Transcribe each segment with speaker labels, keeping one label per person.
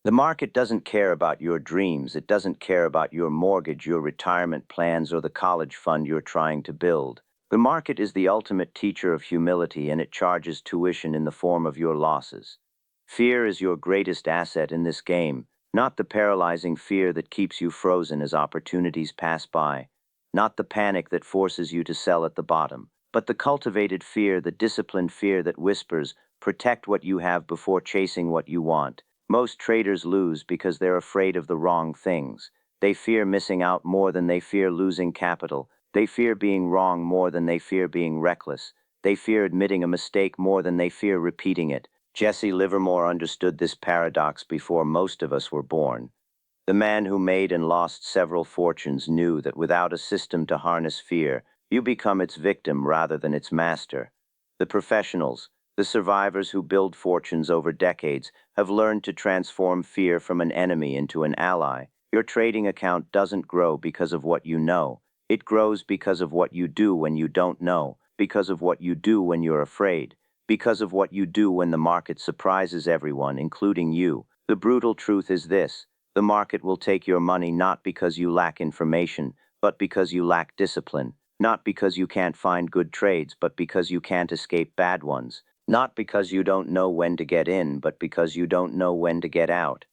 Speaker 1: The market doesn't care about your dreams. It doesn't care about your mortgage, your retirement plans, or the college fund you're trying to build. The market is the ultimate teacher of humility, and it charges tuition in the form of your losses. Fear is your greatest asset in this game, not the paralyzing fear that keeps you frozen as opportunities pass by, not the panic that forces you to sell at the bottom, but the cultivated fear, the disciplined fear that whispers, protect what you have before chasing what you want. Most traders lose because they're afraid of the wrong things. They fear missing out more than they fear losing capital. They fear being wrong more than they fear being reckless. They fear admitting a mistake more than they fear repeating it. Jesse Livermore understood this paradox before most of us were born. The man who made and lost several fortunes knew that without a system to harness fear, you become its victim rather than its master. The professionals, the survivors who build fortunes over decades, have learned to transform fear from an enemy into an ally. Your trading account doesn't grow because of what you know. It grows because of what you do when you don't know, because of what you do when you're afraid, because of what you do when the market surprises everyone, including you. The brutal truth is this: the market will take your money not because you lack information, but because you lack discipline, not because you can't find good trades, but because you can't escape bad ones, not because you don't know when to get in, but because you don't know when to get out.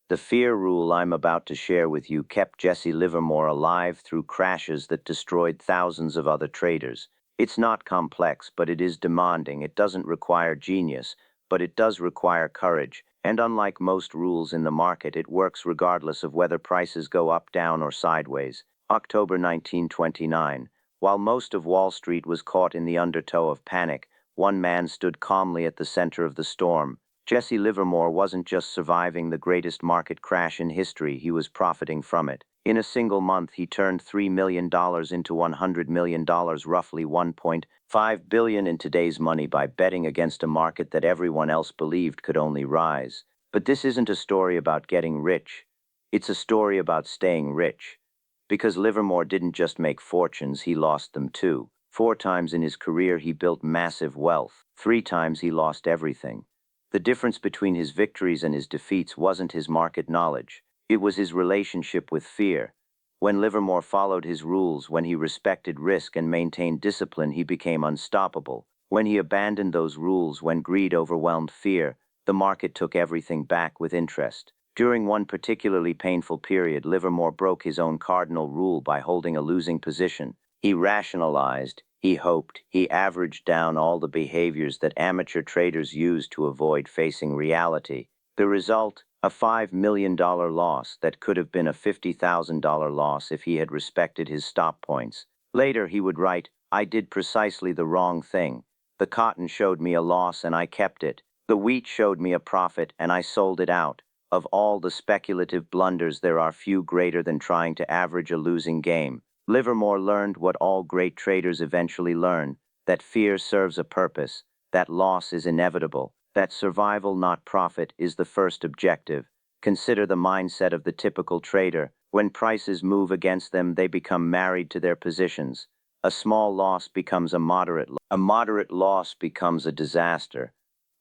Speaker 1: The fear rule I'm about to share with you kept Jesse Livermore alive through crashes that destroyed thousands of other traders. It's not complex, but it is demanding. It doesn't require genius, but it does require courage. And unlike most rules in the market, it works regardless of whether prices go up, down, or sideways. October 1929. While most of Wall Street was caught in the undertow of panic, one man stood calmly at the center of the storm. Jesse Livermore wasn't just surviving the greatest market crash in history, he was profiting from it. In a single month, he turned $3 million into $100 million, roughly 1.5 billion in today's money, by betting against a market that everyone else believed could only rise. But this isn't a story about getting rich. It's a story about staying rich. Because Livermore didn't just make fortunes, he lost them too. 4 times in his career, he built massive wealth. 3 times he lost everything. The difference between his victories and his defeats wasn't his market knowledge. It was his relationship with fear. When Livermore followed his rules, when he respected risk and maintained discipline, he became unstoppable. When he abandoned those rules, when greed overwhelmed fear, the market took everything back with interest. During one particularly painful period, Livermore broke his own cardinal rule by holding a losing position. He rationalized, he hoped, he averaged down all the behaviors that amateur traders use to avoid facing reality. The result? A $5 million loss that could have been a $50,000 loss if he had respected his stop points. Later, he would write, "I did precisely the wrong thing. The cotton showed me a loss and I kept it. The wheat showed me a profit and I sold it out. Of all the speculative blunders, there are few greater than trying to average a losing game." Livermore learned what all great traders eventually learn: that fear serves a purpose, that loss is inevitable, that survival, not profit, is the first objective. Consider the mindset of the typical trader. When prices move against them, they become married to their positions. A small loss becomes a moderate loss becomes a disaster.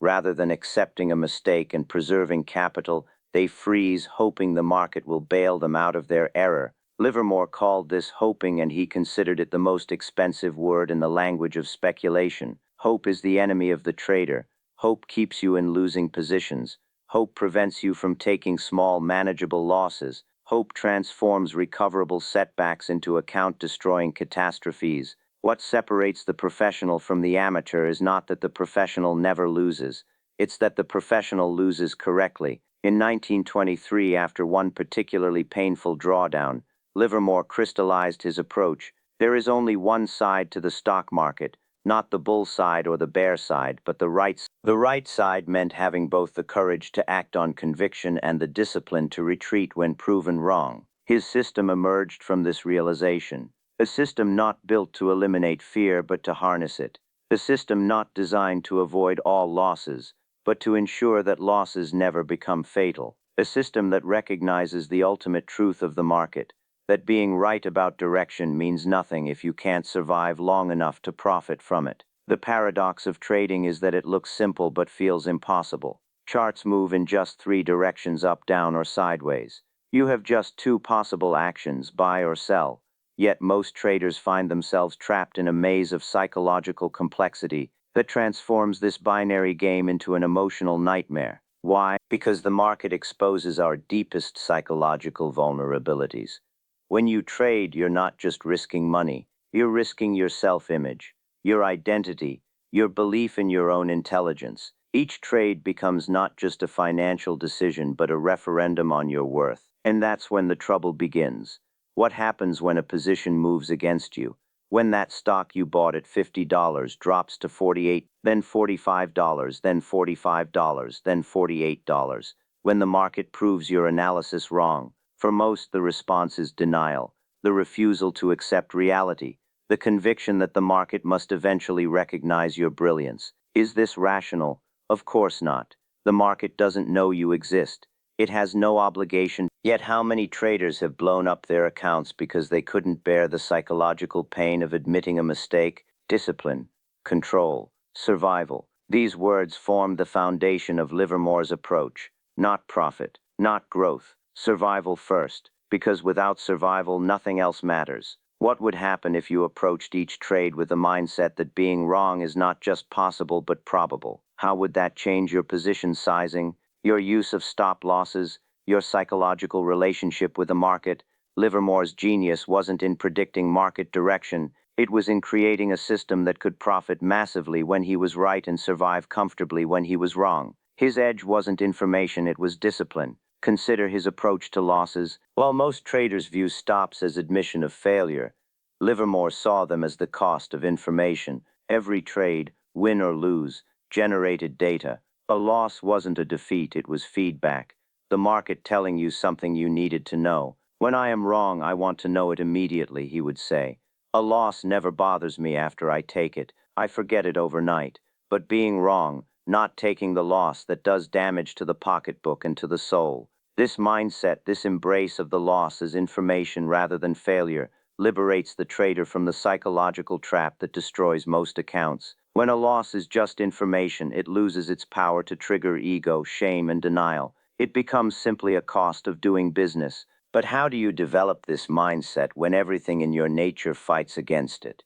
Speaker 1: Rather than accepting a mistake and preserving capital, they freeze, hoping the market will bail them out of their error. Livermore called this hoping, and he considered it the most expensive word in the language of speculation. Hope is the enemy of the trader. Hope keeps you in losing positions. Hope prevents you from taking small, manageable losses. Hope transforms recoverable setbacks into account-destroying catastrophes. What separates the professional from the amateur is not that the professional never loses. It's that the professional loses correctly. In 1923, after one particularly painful drawdown, Livermore crystallized his approach. There is only one side to the stock market, not the bull side or the bear side, but the right side. The right side meant having both the courage to act on conviction and the discipline to retreat when proven wrong. His system emerged from this realization. A system not built to eliminate fear, but to harness it. A system not designed to avoid all losses, but to ensure that losses never become fatal. A system that recognizes the ultimate truth of the market: that being right about direction means nothing if you can't survive long enough to profit from it. The paradox of trading is that it looks simple but feels impossible. Charts move in just three directions: up, down, or sideways. You have just two possible actions: buy or sell. Yet most traders find themselves trapped in a maze of psychological complexity that transforms this binary game into an emotional nightmare. Why? Because the market exposes our deepest psychological vulnerabilities. When you trade, you're not just risking money, you're risking your self-image, your identity, your belief in your own intelligence. Each trade becomes not just a financial decision, but a referendum on your worth. And that's when the trouble begins. What happens when a position moves against you? When that stock you bought at $50 drops to 48, then $45, then $45, then $48. When the market proves your analysis wrong. For most, the response is denial, the refusal to accept reality, the conviction that the market must eventually recognize your brilliance. Is this rational? Of course not. The market doesn't know you exist. It has no obligation. Yet how many traders have blown up their accounts because they couldn't bear the psychological pain of admitting a mistake? Discipline, control, survival. These words formed the foundation of Livermore's approach. Not profit, not growth. Survival first, because without survival, nothing else matters. What would happen if you approached each trade with the mindset that being wrong is not just possible but probable? How would that change your position sizing, your use of stop losses, your psychological relationship with the market? Livermore's genius wasn't in predicting market direction, it was in creating a system that could profit massively when he was right and survive comfortably when he was wrong. His edge wasn't information, it was discipline. Consider his approach to losses. While most traders view stops as admission of failure, Livermore saw them as the cost of information. Every trade, win or lose, generated data. A loss wasn't a defeat, it was feedback. The market telling you something you needed to know. When I am wrong, I want to know it immediately, he would say. A loss never bothers me after I take it. I forget it overnight. But being wrong, not taking the loss, that does damage to the pocketbook and to the soul. This mindset, this embrace of the loss as information rather than failure, liberates the trader from the psychological trap that destroys most accounts. When a loss is just information, it loses its power to trigger ego, shame, and denial. It becomes simply a cost of doing business. But how do you develop this mindset when everything in your nature fights against it?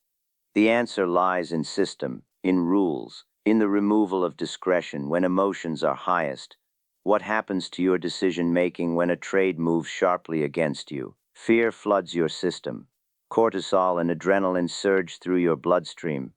Speaker 1: The answer lies in system, in rules, in the removal of discretion when emotions are highest. What happens to your decision-making when a trade moves sharply against you? Fear floods your system. Cortisol and adrenaline surge through your bloodstream.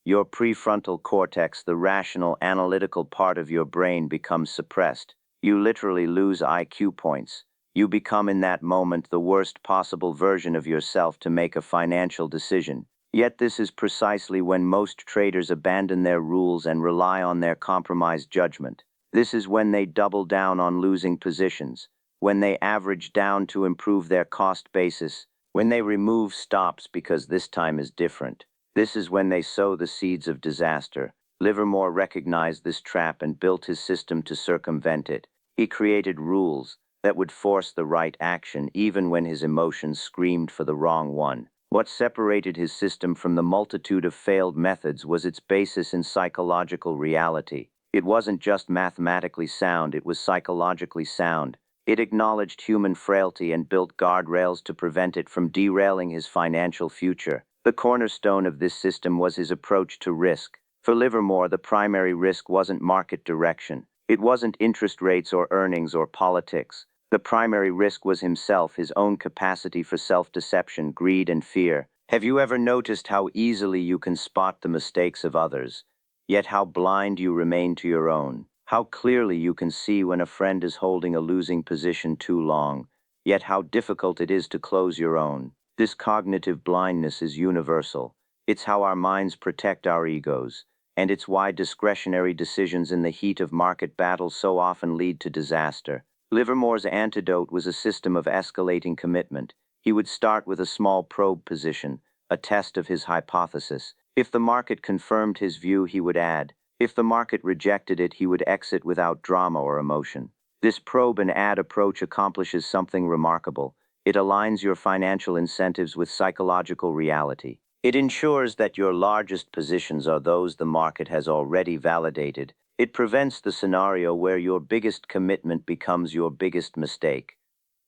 Speaker 1: Your prefrontal cortex, the rational, analytical part of your brain, becomes suppressed. You literally lose IQ points. You become in that moment the worst possible version of yourself to make a financial decision. Yet this is precisely when most traders abandon their rules and rely on their compromised judgment. This is when they double down on losing positions, when they average down to improve their cost basis, when they remove stops because this time is different. This is when they sow the seeds of disaster. Livermore recognized this trap and built his system to circumvent it. He created rules that would force the right action even when his emotions screamed for the wrong one. What separated his system from the multitude of failed methods was its basis in psychological reality. It wasn't just mathematically sound, it was psychologically sound. It acknowledged human frailty and built guardrails to prevent it from derailing his financial future. The cornerstone of this system was his approach to risk. For Livermore, the primary risk wasn't market direction. It wasn't interest rates or earnings or politics. The primary risk was himself, his own capacity for self-deception, greed, and fear. Have you ever noticed how easily you can spot the mistakes of others, yet how blind you remain to your own? How clearly you can see when a friend is holding a losing position too long, yet how difficult it is to close your own. This cognitive blindness is universal. It's how our minds protect our egos, and it's why discretionary decisions in the heat of market battles so often lead to disaster. Livermore's antidote was a system of escalating commitment. He would start with a small probe position, a test of his hypothesis. If the market confirmed his view, he would add. If the market rejected it, he would exit without drama or emotion. This probe and add approach accomplishes something remarkable. It aligns your financial incentives with psychological reality. It ensures that your largest positions are those the market has already validated. It prevents the scenario where your biggest commitment becomes your biggest mistake.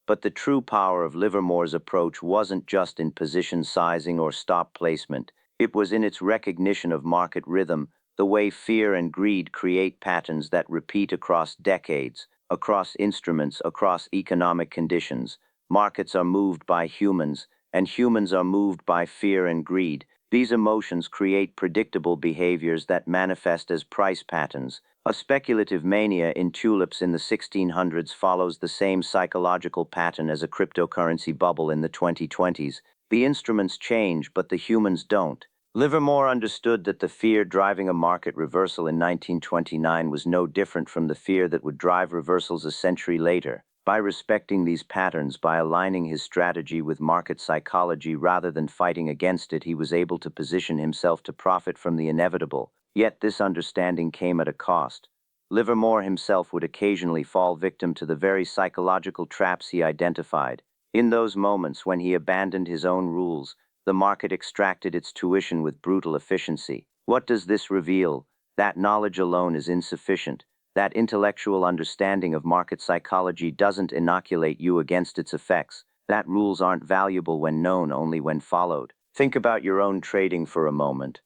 Speaker 1: But the true power of Livermore's approach wasn't just in position sizing or stop placement. It was in its recognition of market rhythm, the way fear and greed create patterns that repeat across decades, across instruments, across economic conditions. Markets are moved by humans, and humans are moved by fear and greed. These emotions create predictable behaviors that manifest as price patterns. A speculative mania in tulips in the 1600s follows the same psychological pattern as a cryptocurrency bubble in the 2020s. The instruments change, but the humans don't. Livermore understood that the fear driving a market reversal in 1929 was no different from the fear that would drive reversals a century later. By respecting these patterns, by aligning his strategy with market psychology rather than fighting against it, he was able to position himself to profit from the inevitable. Yet this understanding came at a cost. Livermore himself would occasionally fall victim to the very psychological traps he identified. In those moments when he abandoned his own rules, the market extracted its tuition with brutal efficiency. What does this reveal? That knowledge alone is insufficient. That intellectual understanding of market psychology doesn't inoculate you against its effects. That rules aren't valuable when known, only when followed. Think about your own trading for a moment.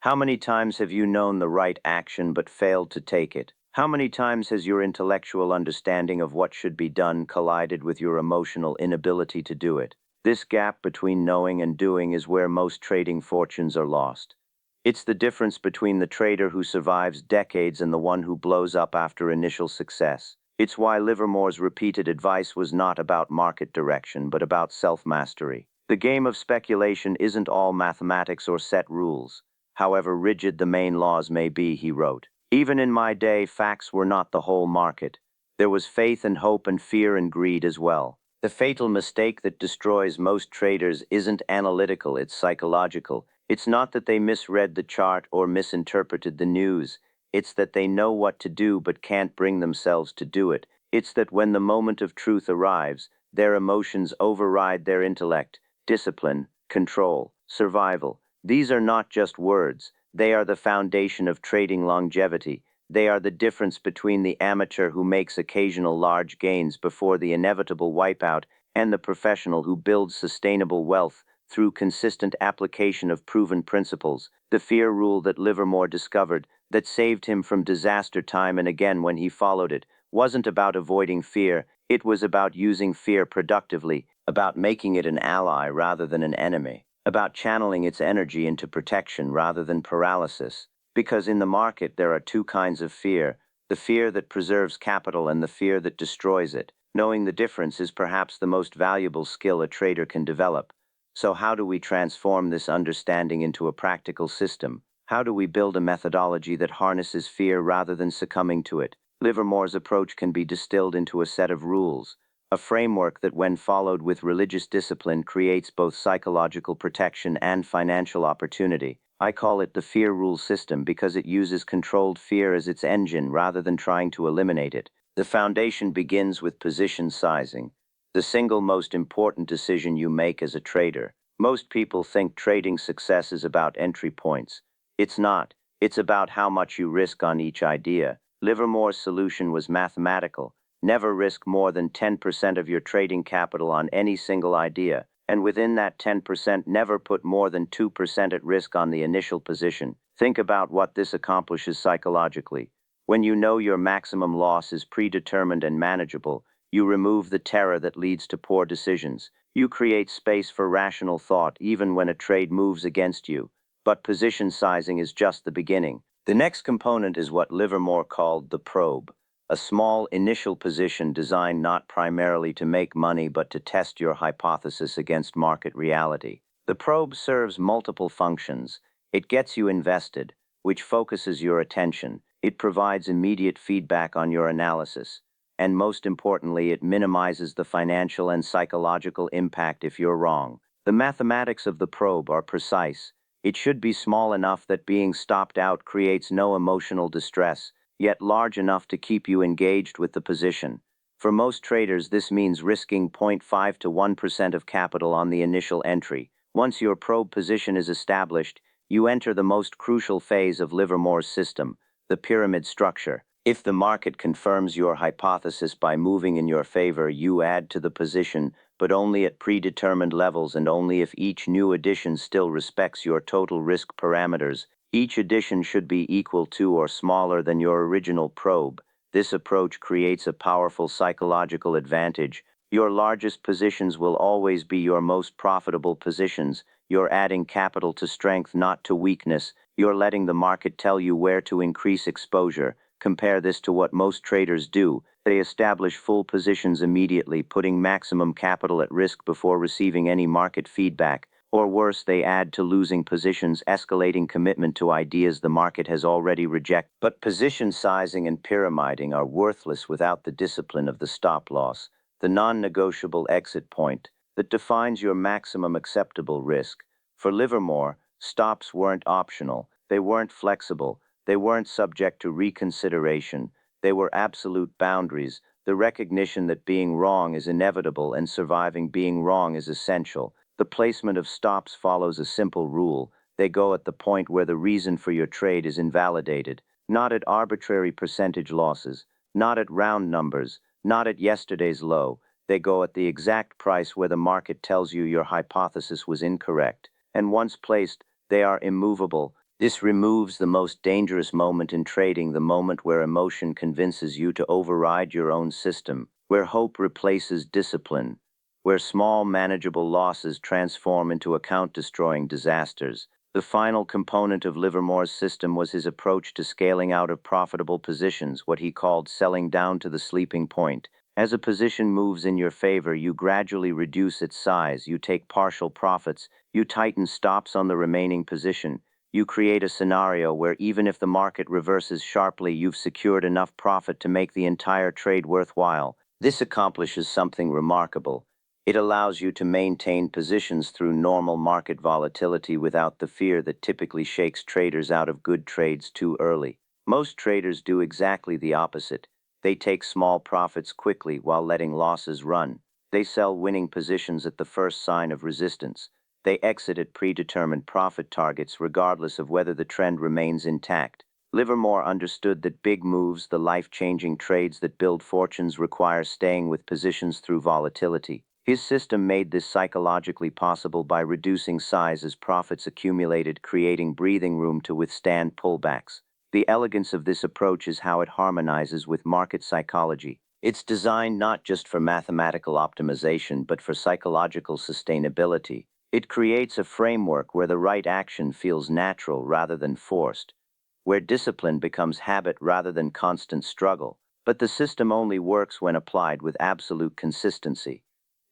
Speaker 1: How many times have you known the right action but failed to take it? How many times has your intellectual understanding of what should be done collided with your emotional inability to do it? This gap between knowing and doing is where most trading fortunes are lost. It's the difference between the trader who survives decades and the one who blows up after initial success. It's why Livermore's repeated advice was not about market direction, but about self-mastery. The game of speculation isn't all mathematics or set rules. However rigid the main laws may be, he wrote. Even in my day, facts were not the whole market. There was faith and hope and fear and greed as well. The fatal mistake that destroys most traders isn't analytical, it's psychological. It's not that they misread the chart or misinterpreted the news. It's that they know what to do but can't bring themselves to do it. It's that when the moment of truth arrives, their emotions override their intellect. Discipline, control, survival. These are not just words. They are the foundation of trading longevity. They are the difference between the amateur who makes occasional large gains before the inevitable wipeout and the professional who builds sustainable wealth through consistent application of proven principles. The fear rule that Livermore discovered, that saved him from disaster time and again when he followed it, wasn't about avoiding fear. It was about using fear productively, about making it an ally rather than an enemy, about channeling its energy into protection rather than paralysis. Because in the market there are two kinds of fear, the fear that preserves capital and the fear that destroys it. Knowing the difference is perhaps the most valuable skill a trader can develop. So how do we transform this understanding into a practical system? How do we build a methodology that harnesses fear rather than succumbing to it? Livermore's approach can be distilled into a set of rules, a framework that when followed with religious discipline creates both psychological protection and financial opportunity. I call it the fear rule system because it uses controlled fear as its engine rather than trying to eliminate it. The foundation begins with position sizing, the single most important decision you make as a trader. Most people think trading success is about entry points. It's not. It's about how much you risk on each idea. Livermore's solution was mathematical. Never risk more than 10% of your trading capital on any single idea. And within that 10%, never put more than 2% at risk on the initial position. Think about what this accomplishes psychologically. When you know your maximum loss is predetermined and manageable, you remove the terror that leads to poor decisions. You create space for rational thought even when a trade moves against you. But position sizing is just the beginning. The next component is what Livermore called the probe. A small initial position designed not primarily to make money but to test your hypothesis against market reality. The probe serves multiple functions. It gets you invested, which focuses your attention. It provides immediate feedback on your analysis. And most importantly, it minimizes the financial and psychological impact if you're wrong. The mathematics of the probe are precise. It should be small enough that being stopped out creates no emotional distress, yet large enough to keep you engaged with the position. For most traders, this means risking 0.5 to 1% of capital on the initial entry. Once your probe position is established, you enter the most crucial phase of Livermore's system, the pyramid structure. If the market confirms your hypothesis by moving in your favor, you add to the position, but only at predetermined levels and only if each new addition still respects your total risk parameters. Each addition should be equal to or smaller than your original probe. This approach creates a powerful psychological advantage. Your largest positions will always be your most profitable positions. You're adding capital to strength, not to weakness. You're letting the market tell you where to increase exposure. Compare this to what most traders do. They establish full positions immediately, putting maximum capital at risk before receiving any market feedback. Or worse, they add to losing positions, escalating commitment to ideas the market has already rejected. But position sizing and pyramiding are worthless without the discipline of the stop loss, the non-negotiable exit point that defines your maximum acceptable risk. For Livermore, stops weren't optional, they weren't flexible, they weren't subject to reconsideration, they were absolute boundaries, the recognition that being wrong is inevitable and surviving being wrong is essential. The placement of stops follows a simple rule. They go at the point where the reason for your trade is invalidated, not at arbitrary percentage losses, not at round numbers, not at yesterday's low. They go at the exact price where the market tells you your hypothesis was incorrect. And once placed, they are immovable. This removes the most dangerous moment in trading, the moment where emotion convinces you to override your own system, where hope replaces discipline, where small manageable losses transform into account-destroying disasters. The final component of Livermore's system was his approach to scaling out of profitable positions, what he called selling down to the sleeping point. As a position moves in your favor, you gradually reduce its size, you take partial profits, you tighten stops on the remaining position. You create a scenario where even if the market reverses sharply, you've secured enough profit to make the entire trade worthwhile. This accomplishes something remarkable. It allows you to maintain positions through normal market volatility without the fear that typically shakes traders out of good trades too early. Most traders do exactly the opposite. They take small profits quickly while letting losses run. They sell winning positions at the first sign of resistance. They exit at predetermined profit targets regardless of whether the trend remains intact. Livermore understood that big moves, the life-changing trades that build fortunes, require staying with positions through volatility. His system made this psychologically possible by reducing size as profits accumulated, creating breathing room to withstand pullbacks. The elegance of this approach is how it harmonizes with market psychology. It's designed not just for mathematical optimization, but for psychological sustainability. It creates a framework where the right action feels natural rather than forced, where discipline becomes habit rather than constant struggle. But the system only works when applied with absolute consistency.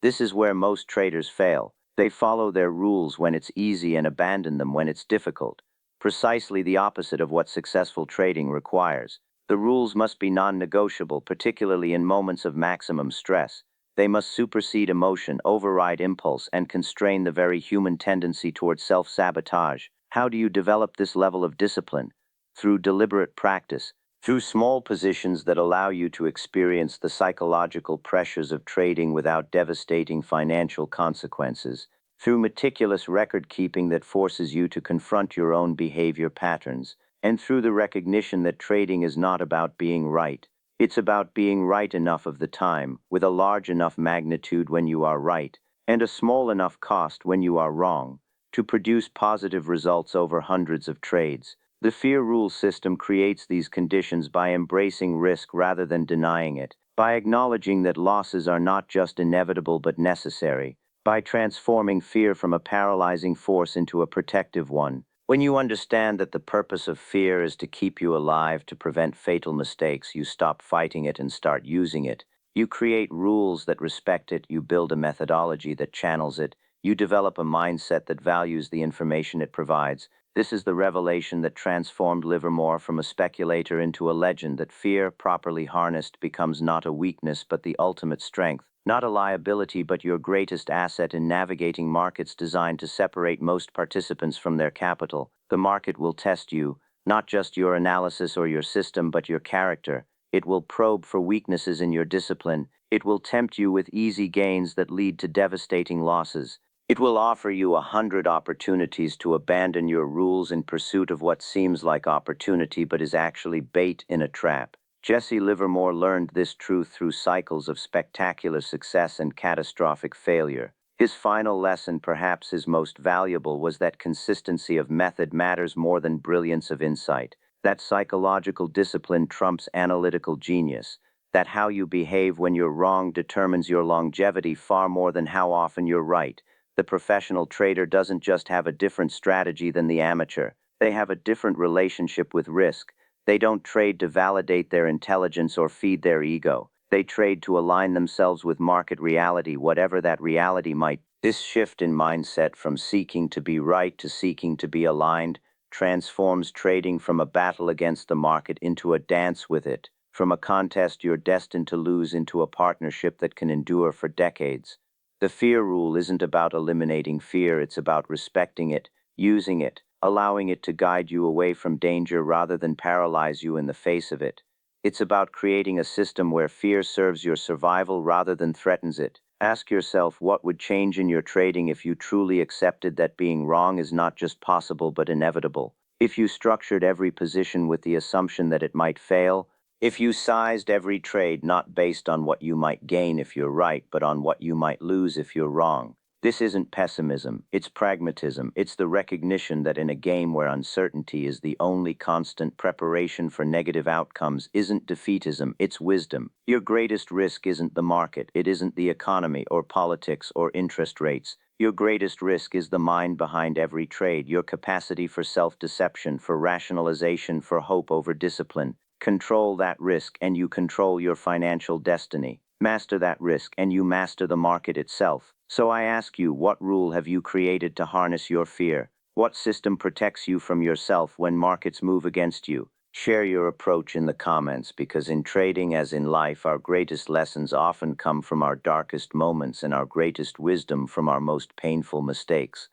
Speaker 1: This is where most traders fail. They follow their rules when it's easy and abandon them when it's difficult. Precisely the opposite of what successful trading requires. The rules must be non-negotiable, particularly in moments of maximum stress. They must supersede emotion, override impulse, and constrain the very human tendency toward self-sabotage. How do you develop this level of discipline? Through deliberate practice, through small positions that allow you to experience the psychological pressures of trading without devastating financial consequences, through meticulous record-keeping that forces you to confront your own behavior patterns, and through the recognition that trading is not about being right. It's about being right enough of the time, with a large enough magnitude when you are right, and a small enough cost when you are wrong, to produce positive results over hundreds of trades. The fear rule system creates these conditions by embracing risk rather than denying it, by acknowledging that losses are not just inevitable but necessary, by transforming fear from a paralyzing force into a protective one. When you understand that the purpose of fear is to keep you alive, to prevent fatal mistakes, you stop fighting it and start using it. You create rules that respect it, you build a methodology that channels it, you develop a mindset that values the information it provides. This is the revelation that transformed Livermore from a speculator into a legend, that fear, properly harnessed, becomes not a weakness but the ultimate strength, not a liability but your greatest asset in navigating markets designed to separate most participants from their capital. The market will test you, not just your analysis or your system, but your character. It will probe for weaknesses in your discipline. It will tempt you with easy gains that lead to devastating losses. It will offer you 100 opportunities to abandon your rules in pursuit of what seems like opportunity but is actually bait in a trap. Jesse Livermore learned this truth through cycles of spectacular success and catastrophic failure. His final lesson, perhaps his most valuable, was that consistency of method matters more than brilliance of insight, that psychological discipline trumps analytical genius, that how you behave when you're wrong determines your longevity far more than how often you're right. The professional trader doesn't just have a different strategy than the amateur, they have a different relationship with risk. They don't trade to validate their intelligence or feed their ego. They trade to align themselves with market reality, whatever that reality might be. This shift in mindset from seeking to be right to seeking to be aligned transforms trading from a battle against the market into a dance with it, from a contest you're destined to lose into a partnership that can endure for decades. The fear rule isn't about eliminating fear, it's about respecting it, using it, allowing it to guide you away from danger rather than paralyze you in the face of it. It's about creating a system where fear serves your survival rather than threatens it. Ask yourself what would change in your trading if you truly accepted that being wrong is not just possible but inevitable. If you structured every position with the assumption that it might fail, if you sized every trade not based on what you might gain if you're right, but on what you might lose if you're wrong. This isn't pessimism, it's pragmatism. It's the recognition that in a game where uncertainty is the only constant, preparation for negative outcomes isn't defeatism, it's wisdom. Your greatest risk isn't the market, it isn't the economy or politics or interest rates. Your greatest risk is the mind behind every trade, your capacity for self-deception, for rationalization, for hope over discipline. Control that risk and you control your financial destiny. Master that risk and you master the market itself. So I ask you, what rule have you created to harness your fear? What system protects you from yourself when markets move against you? Share your approach in the comments, because in trading as in life, our greatest lessons often come from our darkest moments and our greatest wisdom from our most painful mistakes.